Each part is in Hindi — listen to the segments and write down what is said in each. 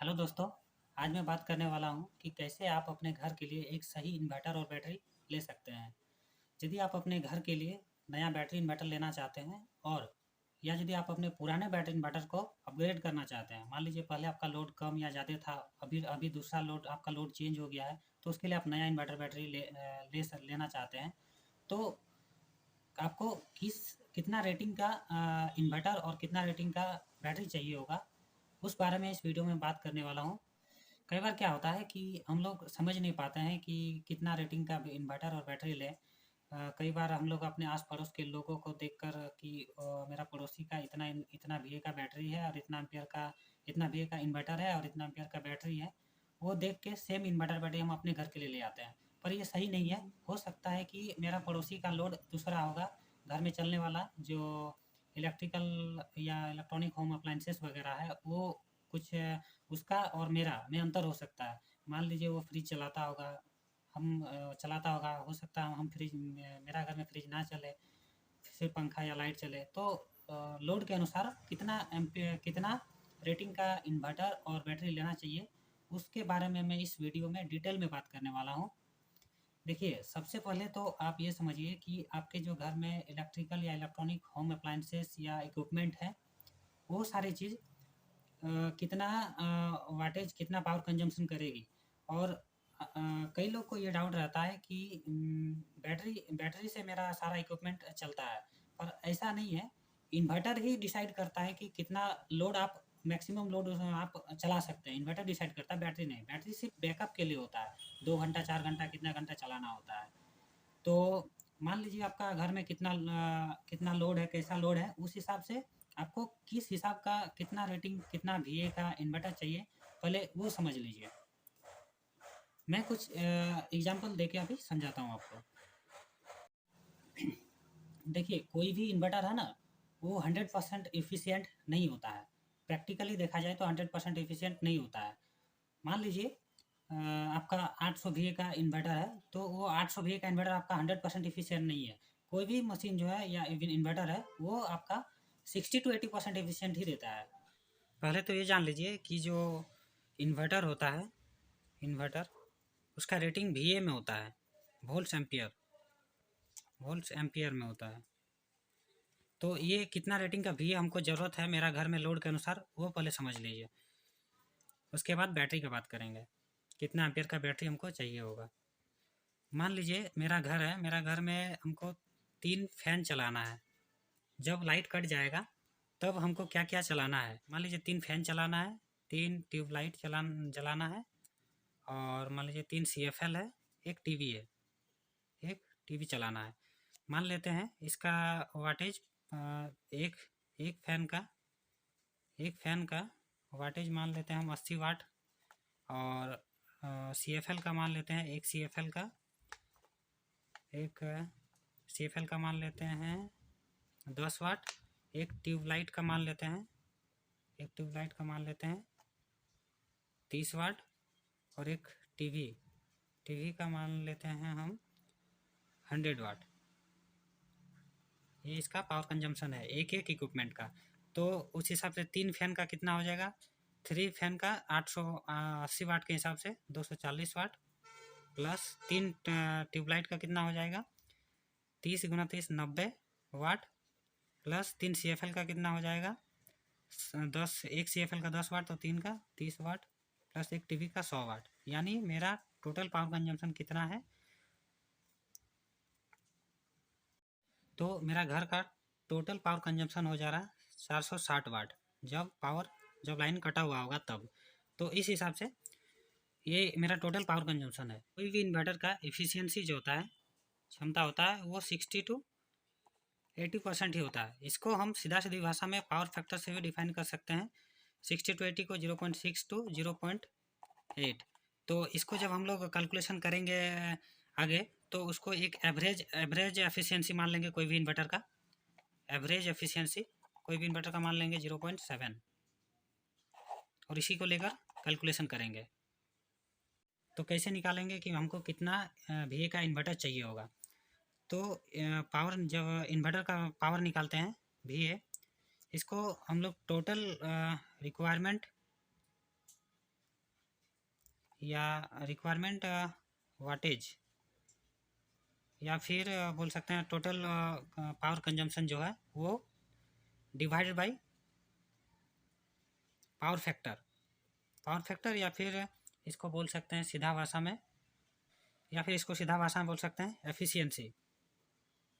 हेलो दोस्तों, आज मैं बात करने वाला हूँ कि कैसे आप अपने घर के लिए एक सही इन्वर्टर और बैटरी ले सकते हैं। यदि आप अपने घर के लिए नया बैटरी इन्वर्टर लेना चाहते हैं और या यदि आप अपने पुराने बैटरी इन्वर्टर को अपग्रेड करना चाहते हैं, मान लीजिए पहले आपका लोड कम या ज़्यादा था, अभी अभी दूसरा लोड आपका लोड चेंज हो गया है, तो उसके लिए आप नया इन्वर्टर बैटरी लेना चाहते हैं, तो आपको कितना रेटिंग का इन्वर्टर और कितना रेटिंग का बैटरी चाहिए होगा, उस बारे में इस वीडियो में बात करने वाला हूँ। कई बार क्या होता है कि हम लोग समझ नहीं पाते हैं कि कितना रेटिंग का इन्वर्टर और बैटरी लें। कई बार हम लोग अपने आस पड़ोस के लोगों को देखकर कि मेरा पड़ोसी का इतना इतना वी का बैटरी है और इतना वी का इन्वर्टर है और इतना एम्पियर का बैटरी है, वो देख के सेम इन्वर्टर बैटरी हम अपने घर के लिए ले आते हैं। पर ये सही नहीं है। हो सकता है कि मेरा पड़ोसी का लोड दूसरा होगा, घर में चलने वाला जो इलेक्ट्रिकल या इलेक्ट्रॉनिक होम अप्लाइंसेस वगैरह है, वो कुछ उसका और मेरा में अंतर हो सकता है। मान लीजिए वो फ्रिज चलाता होगा, चलाता होगा, हो सकता है हम मेरा घर में फ्रिज ना चले, सिर्फ पंखा या लाइट चले, तो लोड के अनुसार कितना रेटिंग का इन्वर्टर और बैटरी लेना चाहिए, उसके बारे में मैं इस वीडियो में डिटेल में बात करने वाला हूँ। देखिए, सबसे पहले तो आप ये समझिए कि आपके जो घर में इलेक्ट्रिकल या इलेक्ट्रॉनिक होम अप्लायंसेस या इक्विपमेंट है, वो सारी चीज़ कितना वाटेज कितना पावर कंजम्पशन करेगी। और कई लोग को ये डाउट रहता है कि बैटरी बैटरी से मेरा सारा इक्विपमेंट चलता है, पर ऐसा नहीं है। इन्वर्टर ही डिसाइड करता है कि कितना लोड आप मैक्सिमम लोड उसमें आप चला सकते हैं। इन्वर्टर डिसाइड करता है, बैटरी नहीं। बैटरी सिर्फ बैकअप के लिए होता है, 2 घंटा 4 घंटा कितना घंटा चलाना होता है। तो मान लीजिए आपका घर में कितना लोड है, कैसा लोड है, उस हिसाब से आपको किस हिसाब का कितना रेटिंग कितना वीए का इन्वर्टर चाहिए, पहले वो समझ लीजिए। मैं कुछ एग्जांपल देके अभी समझाता हूँ आपको। देखिए, कोई भी इन्वर्टर है ना, वो 100% एफिशिएंट नहीं होता है। प्रैक्टिकली देखा जाए तो 100% एफिशिएंट नहीं होता है। मान लीजिए आपका 800 वीए का इन्वर्टर है, तो वो 800 वीए का इन्वर्टर आपका 100% एफिशिएंट नहीं है। कोई भी मशीन जो है या इवन इन्वर्टर है, वो आपका 60 to 80% एफिशिएंट ही देता है। पहले तो ये जान लीजिए कि जो इन्वर्टर होता है, इन्वर्टर उसका रेटिंग वीए में होता है, वोल्ट्स एम्पियर वोल्ट्स एम्पियर में होता है। तो ये कितना रेटिंग का वी हमको ज़रूरत है मेरा घर में लोड के अनुसार, वो पहले समझ लीजिए। उसके बाद बैटरी की बात करेंगे, कितना एम्पियर का बैटरी हमको चाहिए होगा। मान लीजिए मेरा घर है, मेरा घर में हमको 3 फैन चलाना है। जब लाइट कट जाएगा तब हमको क्या क्या चलाना है। मान लीजिए 3 फैन चलाना है, 3 ट्यूबलाइट जलाना है, और मान लीजिए 3 CFL है, एक टीवी है, एक टीवी चलाना है। मान लेते हैं इसका वाटेज एक एक फैन का एक फैन का वाटेज मान लेते हैं हम 80 वाट। और CFL का मान लेते हैं एक CFL का मान लेते हैं 10 वाट। एक ट्यूबलाइट का मान लेते हैं 30 वाट। और एक टीवी टीवी का मान लेते हैं हम 100 वाट। ये इसका पावर कंजम्पशन है एक एक इक्विपमेंट का। तो उस हिसाब से 3 फैन का कितना हो जाएगा, 3 फैन का 880 वाट के हिसाब से 240 वाट, प्लस 3 ट्यूबलाइट का कितना हो जाएगा, 30 × 30 90 वाट, प्लस 3 CFL का कितना हो जाएगा, 1 CFL का 10 वाट, तो 3 का 30 वाट, प्लस एक टीवी का 100 वाट। यानी मेरा टोटल पावर कंजम्पशन कितना है, तो मेरा घर का टोटल पावर कंजम्पशन हो जा रहा है 460 वाट, जब लाइन कटा हुआ होगा तब। तो इस हिसाब से ये मेरा टोटल पावर कंजम्पशन है। कोई भी इन्वर्टर का एफिशिएंसी जो होता है, क्षमता होता है, वो 60 to 80% ही होता है। इसको हम सीधा सीधी भाषा में पावर फैक्टर से भी डिफाइन कर सकते हैं। 60 to 80 को 0.6 to 0.8। तो इसको जब हम लोग कैलकुलेशन करेंगे आगे, तो उसको एक एवरेज एफिशिएंसी मान लेंगे। कोई भी इन्वर्टर का एवरेज एफिशिएंसी कोई भी इन्वर्टर का मान लेंगे 0.7, और इसी को लेकर कैलकुलेशन करेंगे। तो कैसे निकालेंगे कि हमको कितना वी का इन्वर्टर चाहिए होगा। तो पावर, जब इन्वर्टर का पावर निकालते हैं वी, इसको हम लोग टोटल रिक्वायरमेंट या रिक्वायरमेंट वाटेज, या फिर बोल सकते हैं टोटल पावर कंजम्पशन जो है वो डिवाइडेड बाय पावर फैक्टर, या फिर इसको बोल सकते हैं सीधा भाषा में, या फिर इसको सीधा भाषा में बोल सकते हैं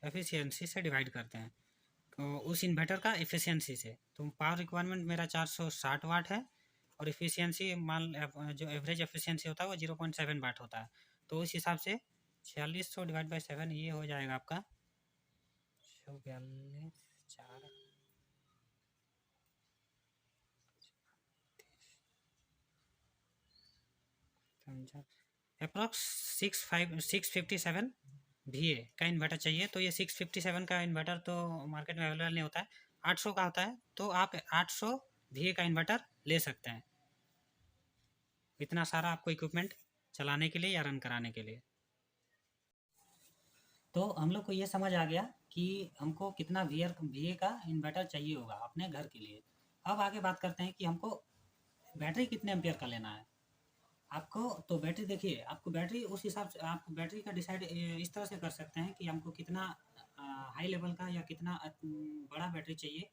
एफिशिएंसी से डिवाइड करते हैं तो उस इन्वर्टर का एफिशिएंसी से। तो पावर रिक्वायरमेंट मेरा 460 वाट है और एफिशिएंसी मान जो एवरेज एफिशिएंसी होता है वो 0.7 वाट होता है। तो उस हिसाब से 4600 डिवाइड बाई 7 ये हो जाएगा आपका 142 अप्रॉक्स 657 VA का इन्वर्टर चाहिए। तो ये 657 का इन्वर्टर तो मार्केट में अवेलेबल नहीं होता है, 800 का होता है। तो आप 800 VA का इन्वर्टर ले सकते हैं, इतना सारा आपको इक्विपमेंट चलाने के लिए या रन कराने के लिए। तो हम लोग को ये समझ आ गया कि हमको कितना VA का इन्वर्टर चाहिए होगा अपने घर के लिए। अब आगे बात करते हैं कि हमको बैटरी कितने एम्पियर का लेना है आपको। तो बैटरी देखिए, आपको बैटरी उस हिसाब से आप बैटरी का डिसाइड इस तरह से कर सकते हैं कि हमको कितना हाई लेवल का या कितना बड़ा बैटरी चाहिए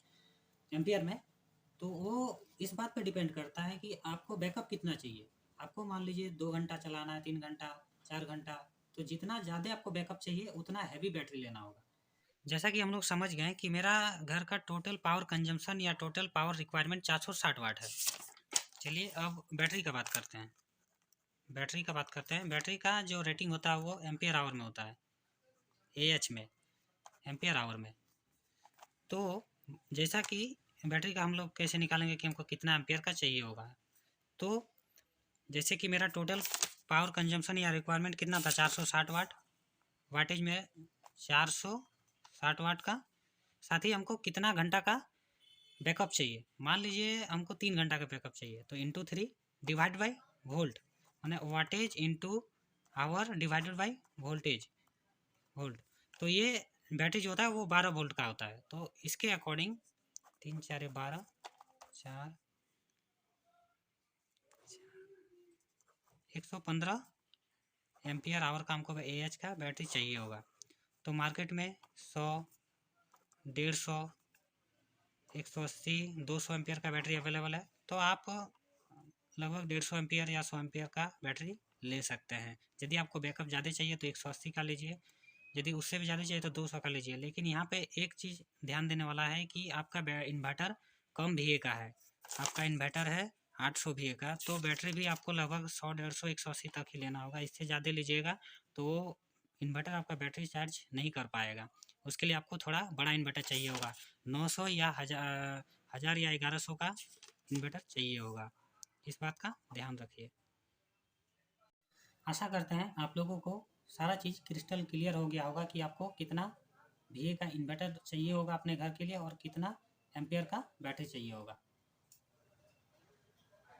एम्पियर में। तो वो इस बात पर डिपेंड करता है कि आपको बैकअप कितना चाहिए। आपको मान लीजिए 2 घंटा चलाना है, 3 घंटा, 4 घंटा, तो जितना ज़्यादा आपको बैकअप चाहिए उतना हैवी बैटरी लेना होगा। जैसा कि हम लोग समझ गए कि मेरा घर का टोटल पावर कंजम्पशन या टोटल पावर रिक्वायरमेंट 460 वाट है। चलिए अब बैटरी का बात करते हैं। बैटरी का जो रेटिंग होता है वो एम्पियर आवर में होता है, AH में, एम्पियर आवर में। तो जैसा कि बैटरी का हम लोग कैसे निकालेंगे कि हमको कितना एम्पियर का चाहिए होगा। तो जैसे कि मेरा टोटल पावर कंजम्पशन या रिक्वायरमेंट कितना था 460 वाट, वाटेज में 460 वाट का, साथ ही हमको कितना घंटा का बैकअप चाहिए। मान लीजिए हमको 3 घंटा का बैकअप चाहिए, तो इंटू 3 डिवाइड बाई वोल्ट, माने wattage into hour divided by volt. तो ये बैटरी जो होता है वो 12 वोल्ट का होता है। तो इसके अकॉर्डिंग 3 4 12 4 115 एम्पियर आवर का हमको AH का बैटरी चाहिए होगा। तो मार्केट में 100, 150, 180, 200 एम्पियर का बैटरी अवेलेबल है। तो आप लगभग 150 एम्पियर या 100 एम्पियर का बैटरी ले सकते हैं। यदि आपको बैकअप ज़्यादा चाहिए तो 180 का लीजिए, यदि उससे भी ज़्यादा चाहिए तो 200 का लीजिए। लेकिन यहाँ पे एक चीज़ ध्यान देने वाला है कि आपका इन्वर्टर कम VA का है, आपका इन्वर्टर है 800 VA का, तो बैटरी भी आपको लगभग 100, 150, 180 तक ही लेना होगा। इससे ज़्यादा लीजिएगा तो इन्वर्टर आपका बैटरी चार्ज नहीं कर पाएगा। उसके लिए आपको थोड़ा बड़ा इन्वर्टर चाहिए होगा, 900 या 1000 या 1100 का इन्वर्टर चाहिए होगा। इस बात का ध्यान रखिए। आशा करते हैं आप लोगों को सारा चीज़ क्रिस्टल क्लियर हो गया होगा कि आपको कितना VA का इन्वर्टर चाहिए होगा अपने घर के लिए और कितना एम्पियर का बैटरी चाहिए होगा।